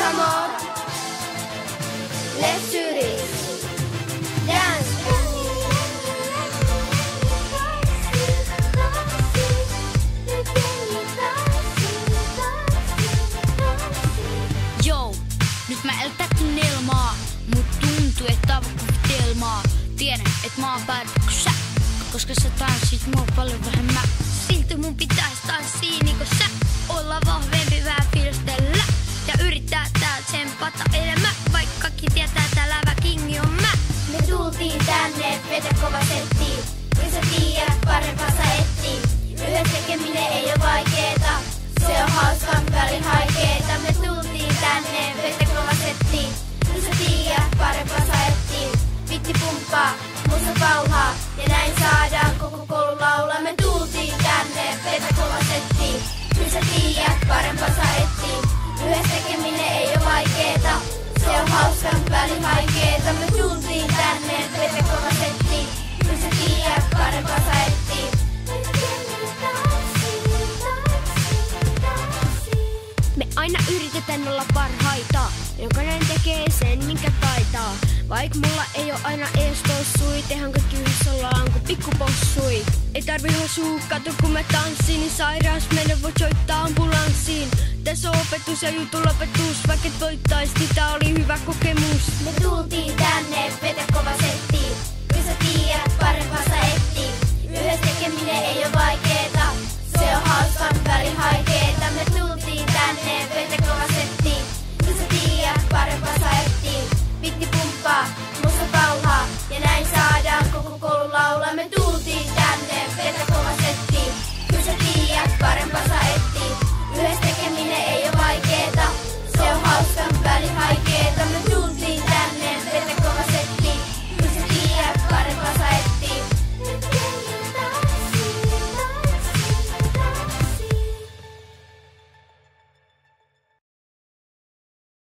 come on. Let's do this. Dance. Joo, nyt mä elän tunnelmaa. Mut tuntuu, että tää on kuvitelmaa. Tiedän, et mä oon parempi kuin sä, koska sä tanssit mua paljon vähemmän. Silti mun pitäis tanssia niinku sä. Olla vahvempi, vähän fiilistellä ja yrittää tää tsempata elämä. Vaikkakin tietää, tää lävä kingi on mä. Me tultiin tänne, vetä kova setti. Kun sä tiedät, parempaa sä etsii. Yhdessä tekeminen ei oo vaikeeta. Se on hauskaa, väli haikeeta. Me tultiin tänne, vetä kova setti. Kun sä tiedät, parempaa sä etsii. Bitti pumppaa, musa pauhaa. Ja näin saadaan koko koulu laulaa. Me tultiin tänne, vetä kova setti. Kun sä tiedät, parempaa sä etsii. Yhdessä tekeminen ei oo vaikeeta. Se on hauska, väli haikeeta. Me tultiin tänne, vetä kova setti. Kun sä tiedät, parempaa sä etsii. Me aina yritetään olla parhaita. Jokainen tekee sen, minkä taitaa. Vaik mulla ei oo aina ees tossui. Tehän kaikki yhdessä ollaan ku pikkupossui. Ei tarvi hosuu, kato kun mä tanssin. Niin sairaus mennä voit soittaa ambulanssiin. Tässä on opetus ja jutun lopetus. Vaikka et voittaisti, tää oli hyvä kokemus. Me tultiin tänne, vetä kova setti. Kun sä tiedät, parempaa sä etsii. Yhdessä tekeminen ei oo vaikeeta. Se on hauska, väli haikeeta. Me tultiin tänne,